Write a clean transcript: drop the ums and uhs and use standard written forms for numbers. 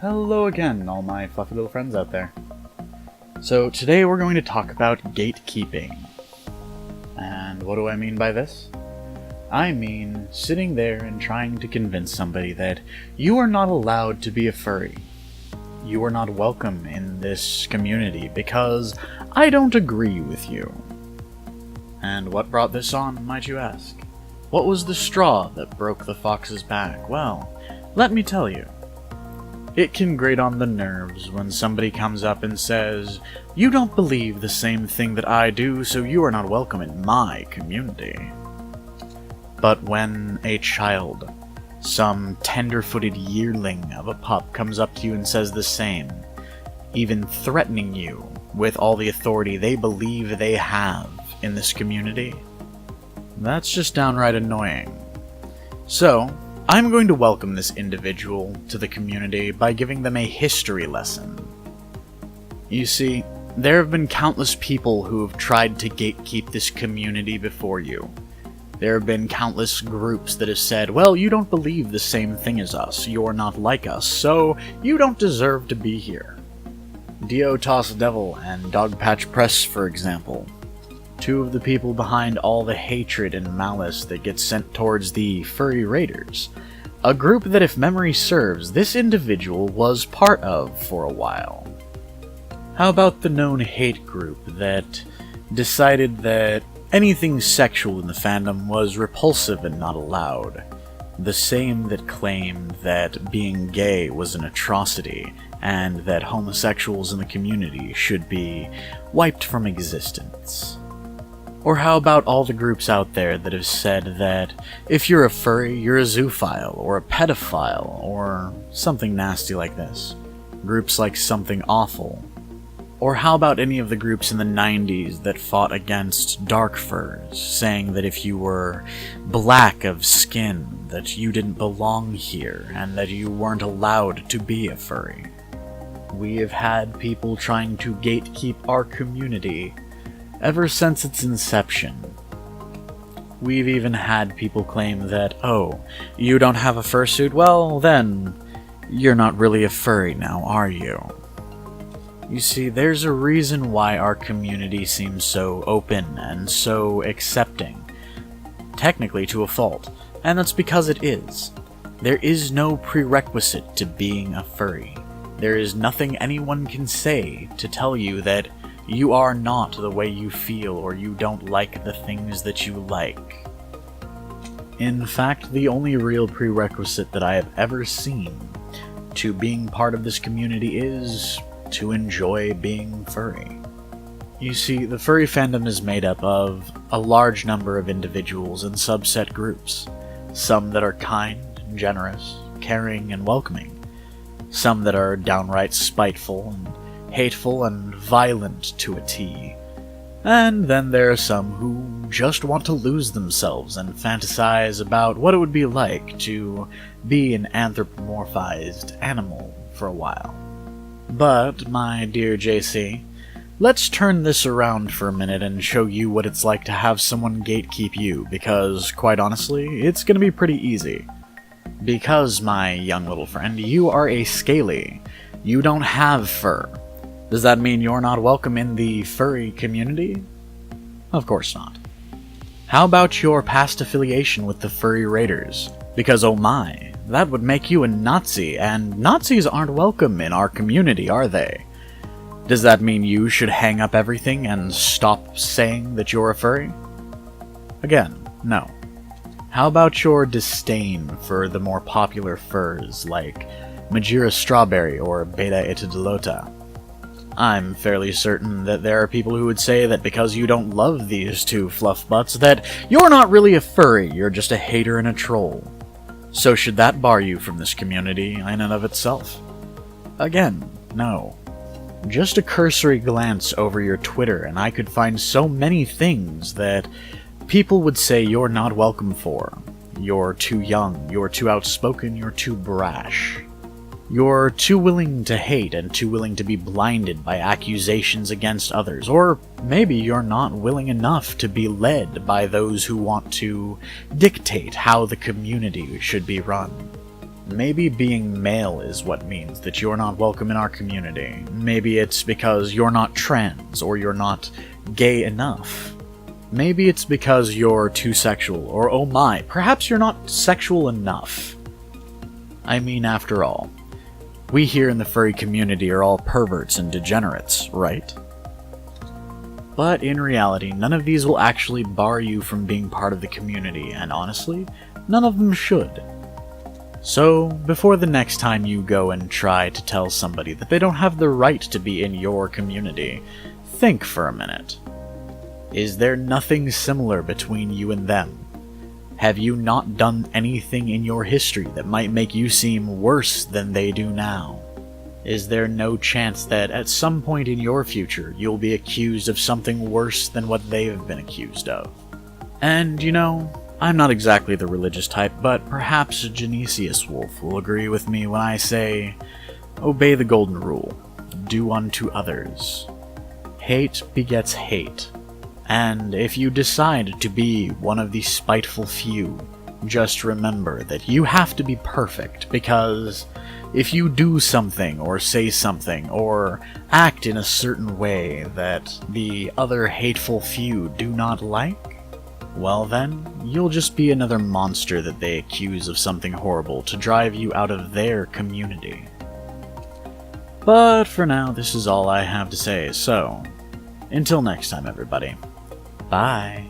Hello again, all my fluffy little friends out there. So today we're going to talk about gatekeeping. And what do I mean by this? I mean sitting there and trying to convince somebody that you are not allowed to be a furry. You are not welcome in this community because I don't agree with you. And what brought this on, might you ask? What was the straw that broke the fox's back? Well, let me tell you. It can grate on the nerves when somebody comes up and says, "You don't believe the same thing that I do, so you are not welcome in my community." But when a child, some tender-footed yearling of a pup, comes up to you and says the same, even threatening you with all the authority they believe they have in this community, that's just downright annoying. So, I'm going to welcome this individual to the community by giving them a history lesson. You see, there have been countless people who have tried to gatekeep this community before you. There have been countless groups that have said, well, you don't believe the same thing as us, you're not like us, so you don't deserve to be here. Dio Toss Devil and Dogpatch Press, for example. Two of the people behind all the hatred and malice that gets sent towards the furry raiders. A group that, if memory serves, this individual was part of for a while. How about the known hate group that decided that anything sexual in the fandom was repulsive and not allowed? The same that claimed that being gay was an atrocity, and that homosexuals in the community should be wiped from existence. Or how about all the groups out there that have said that if you're a furry, you're a zoophile, or a pedophile, or something nasty like this? Groups like Something Awful. Or how about any of the groups in the 90s that fought against dark furs, saying that if you were black of skin, that you didn't belong here, and that you weren't allowed to be a furry? We have had people trying to gatekeep our community ever since its inception. We've even had people claim that, oh, you don't have a fursuit? Well, then, you're not really a furry now, are you? You see, there's a reason why our community seems so open and so accepting. Technically to a fault, and that's because it is. There is no prerequisite to being a furry. There is nothing anyone can say to tell you that you are not the way you feel, or you don't like the things that you like. In fact, the only real prerequisite that I have ever seen to being part of this community is to enjoy being furry. You see, the furry fandom is made up of a large number of individuals and subset groups. Some that are kind, generous, caring, and welcoming. Some that are downright spiteful and hateful and violent to a T. And then there are some who just want to lose themselves and fantasize about what it would be like to be an anthropomorphized animal for a while. But, my dear JC, let's turn this around for a minute and show you what it's like to have someone gatekeep you, because, quite honestly, it's gonna be pretty easy. Because, my young little friend, you are a scaly. You don't have fur. Does that mean you're not welcome in the furry community? Of course not. How about your past affiliation with the furry raiders? Because oh my, that would make you a Nazi, and Nazis aren't welcome in our community, are they? Does that mean you should hang up everything and stop saying that you're a furry? Again, no. How about your disdain for the more popular furs like Majira Strawberry or Beta Itidilota? I'm fairly certain that there are people who would say that because you don't love these two fluff butts, that you're not really a furry, you're just a hater and a troll. So should that bar you from this community in and of itself? Again, no. Just a cursory glance over your Twitter and I could find so many things that people would say you're not welcome for. You're too young, you're too outspoken, you're too brash. You're too willing to hate and too willing to be blinded by accusations against others, or maybe you're not willing enough to be led by those who want to dictate how the community should be run. Maybe being male is what means that you're not welcome in our community. Maybe it's because you're not trans, or you're not gay enough. Maybe it's because you're too sexual, or oh my, perhaps you're not sexual enough. I mean, after all, we here in the furry community are all perverts and degenerates, right? But in reality, none of these will actually bar you from being part of the community, and honestly, none of them should. So, before the next time you go and try to tell somebody that they don't have the right to be in your community, think for a minute. Is there nothing similar between you and them? Have you not done anything in your history that might make you seem worse than they do now? Is there no chance that at some point in your future you'll be accused of something worse than what they've been accused of? And, you know, I'm not exactly the religious type, but perhaps a Genesius wolf will agree with me when I say, obey the golden rule, do unto others. Hate begets hate, and if you decide to be one of the spiteful few, just remember that you have to be perfect, because if you do something, or say something, or act in a certain way that the other hateful few do not like, well then, you'll just be another monster that they accuse of something horrible to drive you out of their community. But for now, this is all I have to say, so until next time everybody, bye!